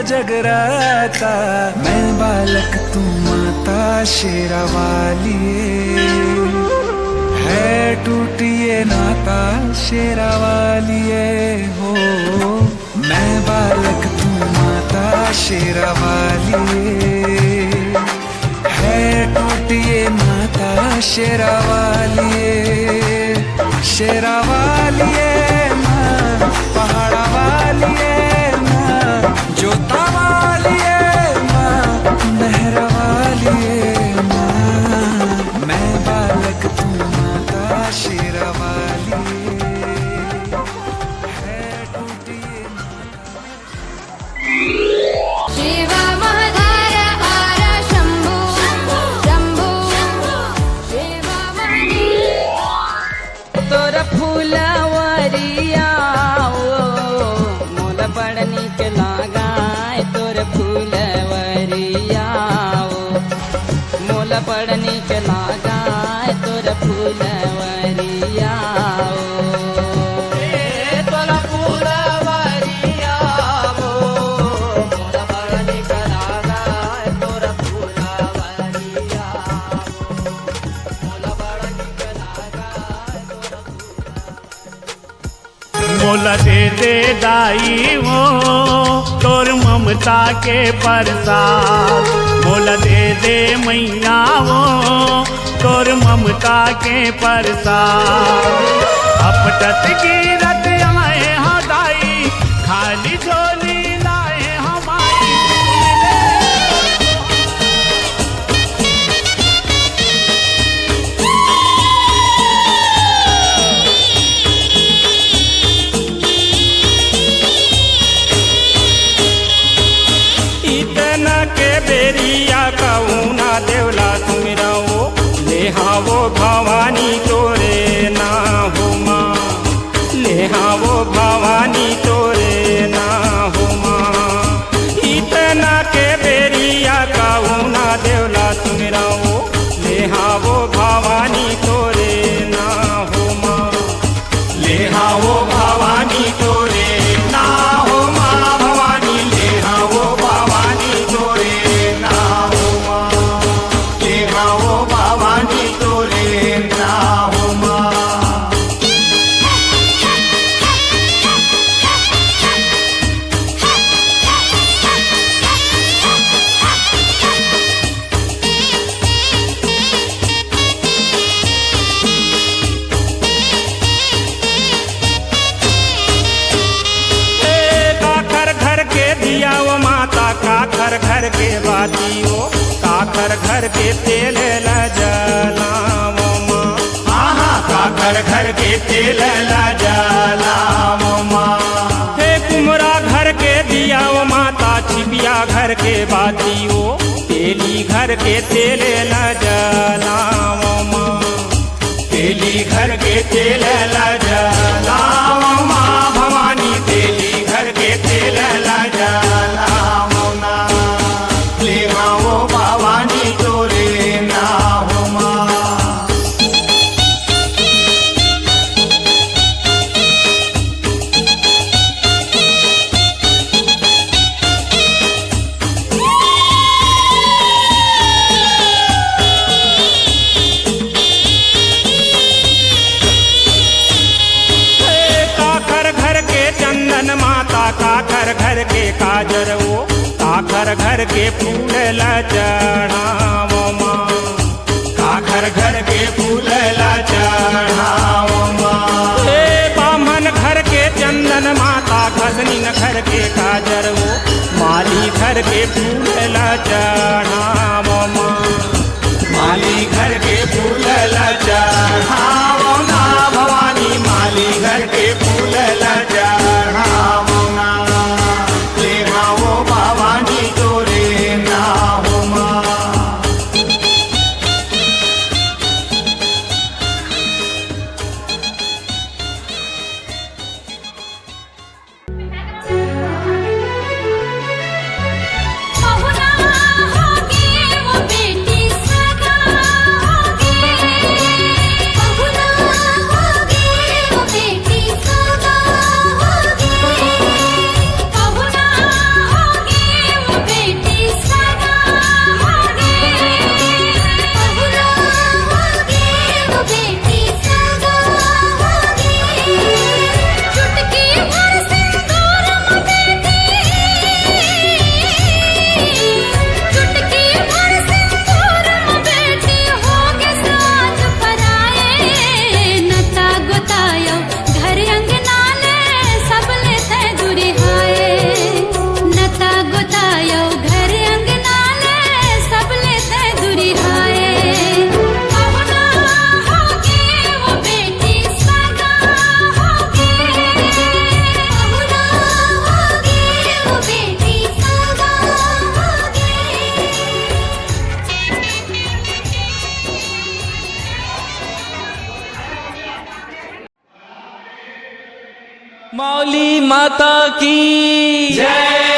जगराता। मैं बालक तू माता शेरा वालिए, है टूटिए नाता शेरा वालिए हो। मैं बालक तू माता शेरा वालिए, है टूटिए नाता शेरा वालिए। शेरा वालिए माँ, पहाड़ा वालिए माँ, जोता वालिए माँ, नहर वालिए माँ। मैं बालक तू माता शेरा वालिए, है टूटिए नाता। शिवा महाधार हार शंभो शंभो शिवा तोर फूलवरिया मोल बड़ नीक लागाय। तोर फूलवरिया मोल बड़ नीक लागाय। तोर फूलवरिया तोर फूलवरिया मोल बड़ नीक लागाय। तोर फूलवरिया मोल बड़ नीक लागाय। मोला दे दे दाई हो तोर ममता के प्रसाद। मोला दे दे मैया हो तोर ममता के प्रसाद। अपटत गिरत आए हाँ दाई, खाली झोली लाए हमारी। इतना के बेरिया कहूना देवला तुम रहो ले हाँ वो भवानी तोरे ना हो माँ। ले हाँ वो भवानी तोरे ना हो माँ। इतना के बेरिया कहूना देवला तुम रहो ले हाँ वो भवानी तोरे ना हो माँ। ले हाँ वो भवानी तोरे ना हो माँ। भवानी ले हाँ वो भवानी तोरे ना हो माँ। ले हाँ वो भवानी तोरे ना हो माँ। काखर घर के दिया वो माता, काखर घर के बाती हो। काखर घर के तेल ल जलावो माँ। आहा काखर घर के तेल ल जलावो माँ। हे कुमरा घर के दिया वो माता, छिपिया घर के बाती हो। तेली घर के तेल ल जलावो माँ। तेली घर के तेल ल जलावो माँ। भवानी तेली घर के तेल ल जलावो ना। ले हाँ वो भवानी तोरे ना हो माँ। काखर घर के चंदन माता, काखर घर के काजर वो। काखर घर के फूल ल चढ़ावो माँ। काखर घर के फूल ल चढ़ावो माँ। हे बामन घर के चंदन माता, खसनीन घर के काजर वो। माली घर के फूल ल चढ़ावो माँ। माली घर के फूल ल चढ़ावो ना। भवानी माली घर के फूल ल चढ़ावो ना। ले हाँ वो भवानी तोरे ना हो माँ। माता की जय